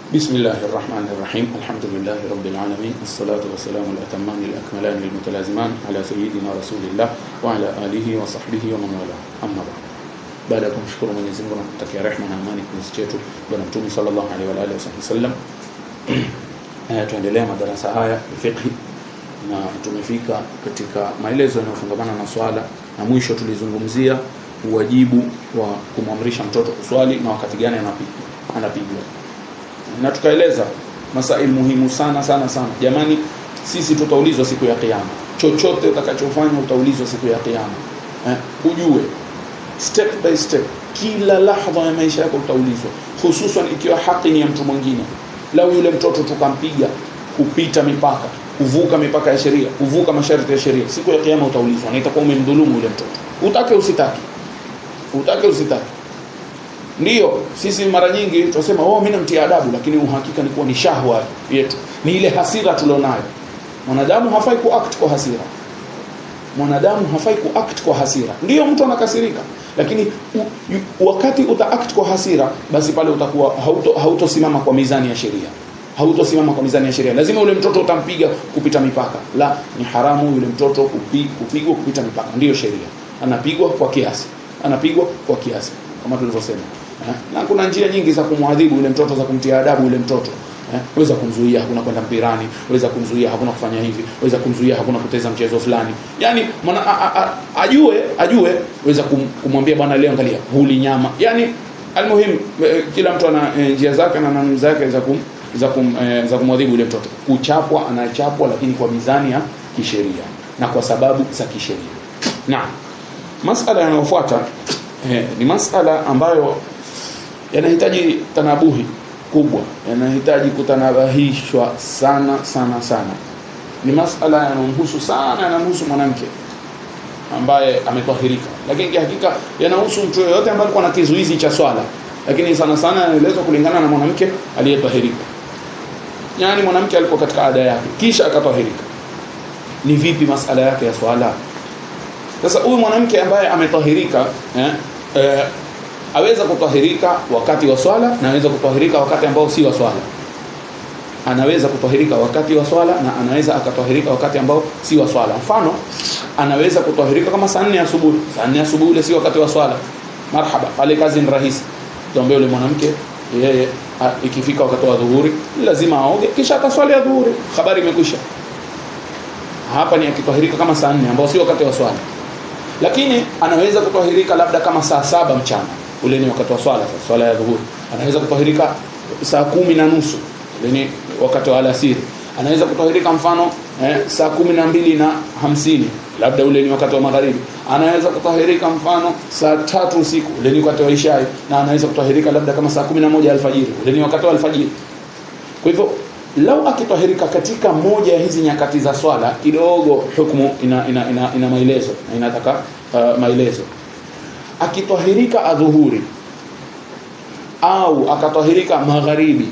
بسم الله الرحمن الرحيم. الحمد لله رب العالمين، الصلاة والسلام الأتمان الأكملان المتلازمان على سيدنا رسول الله وعلى آله وصحبه ومن والاه. أما بعد، baada ya kumshukuru Mwenyezi Mungu na kutakia rehema na amani kwa chetu Bwana Mtume sallallahu alaihi wa alihi wasallam, tuendelea madarasa haya ya fiqh na tumefika katika maelezo yanayofungamana na swala, na mwisho tulizungumzia uwajibu wa kumamrisha mtoto kuswali na wakati gani anapigwa. Na tukaeleza masaili muhimu sana. Jamani, sisi tutaulizwa siku ya kiyama. Chochote utakachofanya utaulizwa siku ya kiyama. Ujue step by step, kila lahadha ya maisha yako utaulizwa, hususan ikiwa haki ni ya mtu mwingine. Lau yule mtoto tukampiga kupita mipaka, kuvuka mipaka ya sheria, kuvuka masharti ya sheria, siku ya kiyama utaulizwa na itakuwa umemdhulumu yule mtoto. Utake usitaki. Ndio sisi mara nyingi tunasema mimi namtia adabu, lakini uhakika ni kuwa ni shahwa yetu, ni ile hasira tulionayo. Mwanadamu hafai kuact kwa hasira. Ndio mtu anakasirika, lakini wakati utaact kwa hasira, basi pale utakuwa hautosimama kwa mizani ya sheria. Lazima yule mtoto utampiga kupita mipaka. La, ni haramu yule mtoto kupigwa kupita mipaka. Ndio sheria, anapigwa kwa kiasi kama tulivyosema. Na kuna njia nyingi za kumwadhibu yule mtoto, za kumtia adabu yule mtoto. Weza kumzuia hakuna kwenda mpirani, weza kumzuia hakuna kufanya hivi, weza kumzuia hakuna kuteza mchezo fulani. Yaani ajue weza kumwambia bwana, leo angalia huli nyama. Yaani almuhim, kila mtu ana njia zake na namna zake za kumwadhibu yule mtoto. Kuchapwa anachapwa, lakini kwa mizani ya kisheria na kwa sababu za kisheria. Na masala yanayofuata ni masala ambayo yanahitaji tanabuhi kubwa, yanahitaji kutanabahishwa sana. Ni masala yanamhusu mwanamke ambaye ametahirika, lakini hakika yanahusu mtu yeyote ambaye alikuwa na kizuizi cha swala, lakini sana yanaelezwa kulingana na mwanamke aliyetahirika. Yaani mwanamke alikuwa katika ada yake kisha akatahirika, ni vipi masala yake ya swala? Sasa huyu mwanamke ambaye ametahirika aweza kutahirika wakati wa swala na aweza kutahirika wakati ambao si wa swala. Anaweza kutahirika wakati wa swala na anaweza akatahirika wakati ambao si wa swala. Mfano, anaweza kutahirika kama saa 4 asubuhi. Saa 4 asubuhi ile si wakati wa swala. Marhaba, pale kazi ni rahisi. Tuombe yule mwanamke, yeye ikifika wakati wa dhuhuri lazima aoge kisha ataswali ya dhuhuri. Habari imekwisha. Hapa ni akitahirika kama saa 4 ambao si wakati wa swala. Lakini anaweza kutahirika labda kama saa 7 mchana. Ule ni wakati wa swala ya dhuhuri. Anaweza kutahirika saa 10:30. Ule ni wakati wa alasiri. Anaweza kutahirika mfano saa 12:50. Labda ule ni wakati wa magharibi. Anaweza kutahirika mfano saa 3 usiku. Ule ni wakati wa isha. Na anaweza kutahirika labda kama saa 11 alfajiri. Ule ni wakati wa alfajiri. Kwa hivyo lau akitahirika katika moja ya hizi nyakati za swala, kidogo hukumu ina maelezo na inataka maelezo. Akitahirika adhuhuri au akatahirika magharibi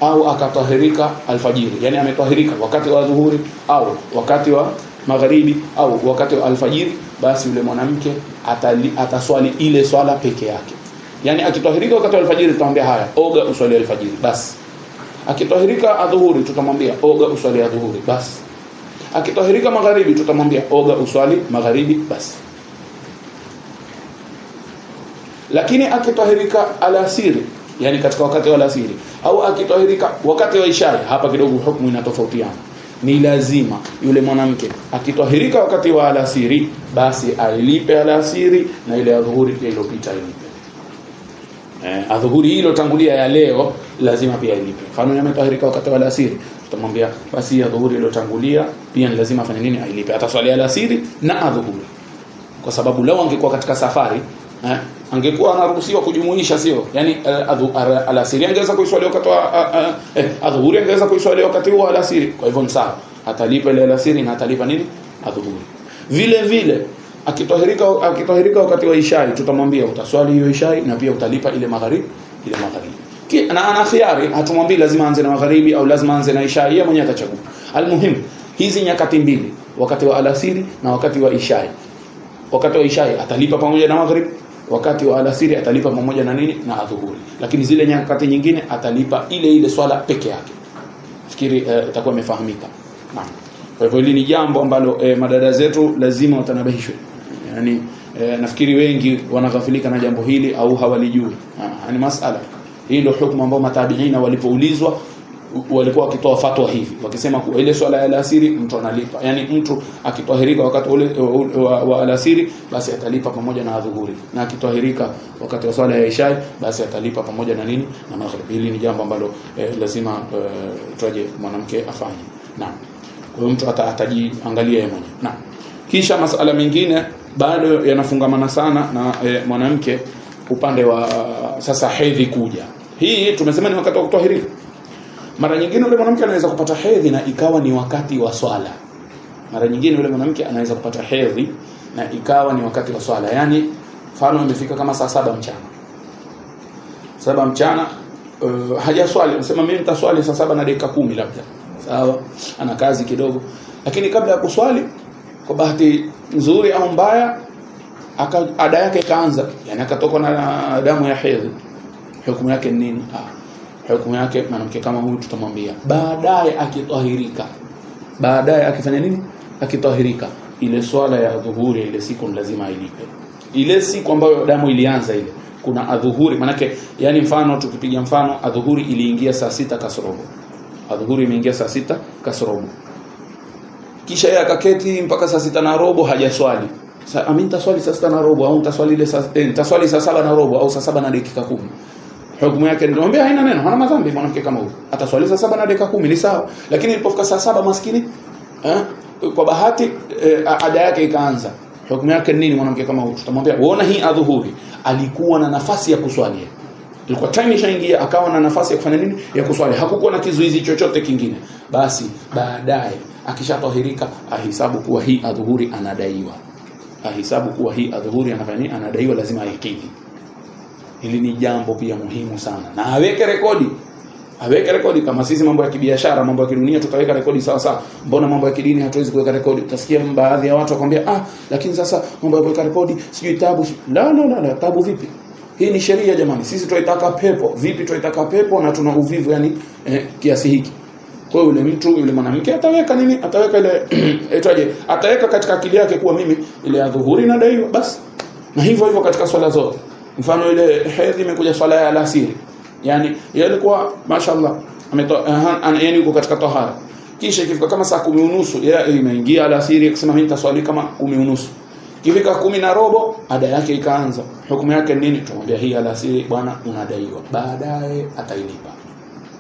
au akatahirika alfajiri, yani ametahirika wakati wa adhuhuri au wakati wa magharibi au wakati wa alfajiri, basi yule mwanamke ataswali ile swala peke yake. Yani akitahirika wakati wa alfajiri tutamwambia haya, oga uswali alfajiri basi. Akitahirika adhuhuri tutamwambia oga uswali adhuhuri basi. Akitahirika magharibi tutamwambia oga uswali magharibi basi. Lakini akitahirika alasiri, yani katika wakati wa alasiri, au akitahirika wakati wa isha, hapa kidogo hukumu inatofautiana. Ni lazima yule mwanamke akitahirika wakati wa alasiri, basi ailipe alasiri na ile adhuhuri pia iliyopita ilipe. Adhuhuri hilo tangulia ya leo lazima pia ilipe. Mfano yametahirika wakati wa alasiri, tutamwambia basi adhuhuri ile tangulia pia ni lazima afanye nini? Ailipe. Ataswali alasiri na adhuhuri. Kwa sababu leo angekuwa katika safari, angekuwa anaruhusiwa kujumuisha, sio? Yani alasiri angeweza kuiswali wakati wa adhuhuri angeweza kuiswali wakati wa alasiri. Kwa hivyo ni sawa, atalipa ile alasiri na atalipa nini? Adhuhuri. Vile akitahirika wakati wa isha, tutamwambia utaswali hiyo isha na pia utalipa ile magharibi. Na ana khiari, hatumwambii lazima anze na magharibi au lazima anze na isha, yeye mwenyewe atachagua. Almuhim, hizi nyakati mbili, wakati wa alasiri na wakati wa isha. Wakati wa isha atalipa pamoja na magharibi, wakati wa alasiri atalipa pamoja na nini, na adhuhuri. Lakini zile nyakati nyingine atalipa ile swala peke yake. Fikiri itakuwa imefahamika. Naam. Kwa hivyo hili ni jambo ambalo madada zetu lazima watanabahishwe. Yani nafikiri wengi wanaghafilika na jambo hili au hawalijui. Ni masala. Hii ndio hukumu ambayo matabiina walipoulizwa walikuwa wakitoa fatwa hivi, wakisema kwa ile swala ya alasiri mtu analipa. Yani mtu akitwahirika wakati ule wa alasiri basi atalipa pamoja na adhuhuri, na akitwahirika wakati wa swala ya isha basi atalipa pamoja na nini, na maghrib. Hili ni jambo ambalo lazima tuje mwanamke afanye. Naam. Kwa hiyo mtu atajiangalia yeye mwenyewe. Naam. Kisha masala mengine bado yanafungamana sana na mwanamke, upande wa sasa hedhi kuja. Hii tumesema ni wakati wa kutwahirika. Mara nyingine yule mwanamke anaweza kupata hedhi na ikawa ni wakati wa swala. Mara nyingine yule mwanamke anaweza kupata hedhi na ikawa ni wakati wa swala. Yani mfano imefika kama saa 7 mchana. 7 mchana hajaswali, anasema mimi nitaswali saa 7 na dakika 10 labda. Sawa, ana kazi kidogo. Lakini kabla ya kuswali, kwa bahati nzuri au mbaya, ada yake ikaanza, yani akatoka na damu ya hedhi. Hukumu yake nini? Hukumu yake mwanamke kama huyu tutamwambia baadaye akitahirika, baadaye akifanya nini, akitahirika, ile swala ya dhuhuri ile siku lazima ailipe. Ile siku ambayo damu ilianza ile kuna adhuhuri, manake yani mfano tukipiga mfano adhuhuri iliingia saa 6 kasorobo. Adhuhuri imeingia saa 6 kasorobo. Kisha yeye akaketi mpaka saa 6 na robo hajaswali. Sasa mimi nitaswali saa 6 na robo au nitaswali ile saa nitaswali saa 7 na robo au saa 7 na dakika 10. Hukumu yake ndio haina neno, hana madhambi mwanamke kama huyo. Ataswali saa 7 na dakika 10 ni sawa. Lakini ilipofika saa 7 maskini kwa bahati ada yake ikaanza. Hukumu yake nini mwanamke kama huyo? Tutamwambia uona hii adhuhuri alikuwa na nafasi ya kuswali. Ilikuwa time ishaingia akawa na nafasi ya kufanya nini? Ya kuswali. Hakukuwa na kizuizi chochote kingine. Basi baadaye akishatahirika ahisabu kuwa hii adhuhuri anadaiwa. Ahisabu kuwa hii adhuhuri anafanya nini? Anadaiwa, lazima aikidhi. Hili ni jambo pia muhimu sana. Na aweke rekodi. Aweke rekodi kama sisi mambo ya kibiashara, mambo ya kidunia tutaweka rekodi sawa sawa. Mbona mambo ya kidini hatuwezi kuweka rekodi? Utasikia baadhi ya watu wakwambia lakini sasa mambo ya kuweka rekodi sijui tabu. La, tabu vipi? Hii ni sheria jamani. Sisi tunaitaka pepo. Vipi tunaitaka pepo na tuna uvivu yani kiasi hiki? Kwa hiyo yule mtu, yule mwanamke ataweka nini? Ataweka ile ataweka katika akili yake kuwa mimi ile adhuhuri nadaiwa basi. Na hivyo katika swala zote. Mfano ile hedhi imekuja swala ya alasiri. Yani yeye alikuwa mashaallah yani yuko katika tahara. Kisha ikifika kama saa 10:30 yeye imeingia alasiri akisema mimi nitaswali kama 10:30. Kifika 10 na robo ada yake ikaanza. Hukumu yake nini? Tumwambia hii alasiri bwana unadaiwa. Baadaye atailipa.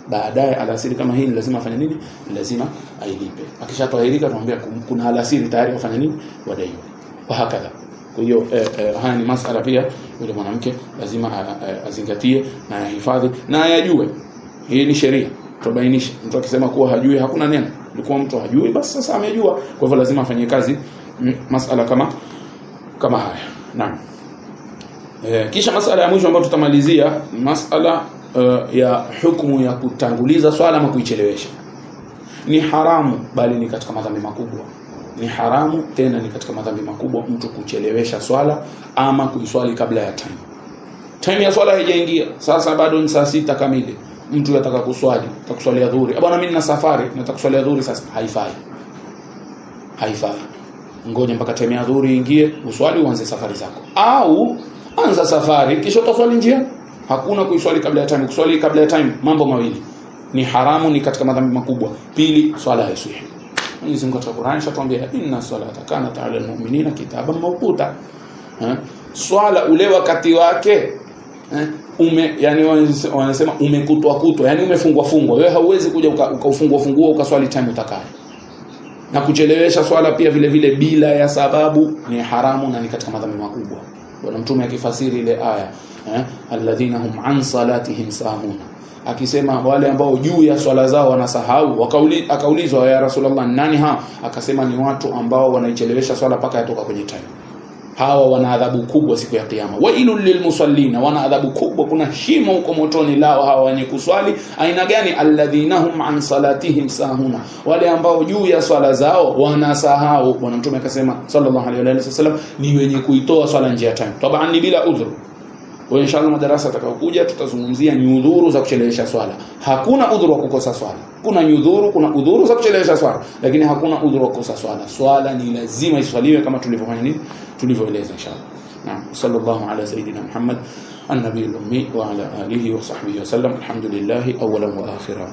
Baadaye alasiri kama hii lazima afanye nini? Lazima ailipe. Akishatahirika tumwambia kuna alasiri tayari wafanya nini? Wadaiwa. Wa hakadha. Kwa hiyo haya ni masala pia yule mwanamke lazima azingatie na ahifadhi na ayajue. Hii ni sheria. Tubainisha. Mtu akisema kuwa hajui hakuna neno. Ilikuwa mtu hajui basi sasa amejua. Kwa hivyo lazima afanye kazi masala kama haya. Naam. Kisha masala ya mwisho ambayo tutamalizia, masala ya hukumu ya kutanguliza swala ama kuichelewesha. Ni haramu, bali ni katika madhambi makubwa. Ni haramu tena ni katika madhambi makubwa mtu kuchelewesha swala ama kuiswali kabla ya time. Time ya swala haijaingia. Sasa bado ni saa 6 kamili. Mtu anataka kuswali, atakuswalia dhuhuri. Bwana mimi nina safari, nataka kuswalia dhuhuri sasa. Haifai. Haifai. Ngoja mpaka time ya dhuhuri ingie, uswali uanze safari zako. Au anza safari kisha utaswali njia. Hakuna kuiswali kabla ya time. Kuswali kabla ya time mambo mawili. Ni haramu, ni katika madhambi makubwa. Pili, swala haisihi. Mwenyezi Mungu katika Qur'an shatuambia inna salata kanat 'ala al-mu'minina kitaban mawquta. Swala ule wakati wake yani wanasema umekutwa, yani umefungwa. Wewe hauwezi kuja ukaufungua ukaswali time utakayo. Na kuchelewesha swala pia vile vile bila ya sababu ni haramu na ni katika madhambi makubwa. Bwana Mtume akifasiri ile aya alladhina hum an salatihim sahuna, akisema wale ambao juu ya swala zao wanasahau. Akaulizwa ya Rasulullah nani hao? Akasema ni watu ambao wanaichelewesha swala paka yatoka kwenye time. hawa wana adhabu kubwa siku ya kiyama. Wailul lilmusallina, wana adhabu kubwa, kuna shimo huko motoni lao hawa wenye kuswali. Aina gani? Alladhina hum an salatihim sahuna, wale ambao juu ya swala zao wanasahau. Bwana Mtume akasema sallallahu alaihi wasallam, ni wenye kuitoa swala nje ya time, tabaan ni bila udhuru. Kwa inshallah madarasa atakayokuja tutazungumzia ni udhuru za kuchelewesha swala. Hakuna udhuru wa kukosa swala. Kuna udhuru, kuna udhuru za kuchelewesha swala, lakini hakuna udhuru wa kukosa swala. Swala ni lazima iswaliwe kama tulivyofanya nini, tulivyoeleza inshallah. Naam, sallallahu ala sayidina Muhammad an-nabiyil ummi wa ala alihi wa sahbihi wa sallam. Alhamdulillah awwalan wa akhiran.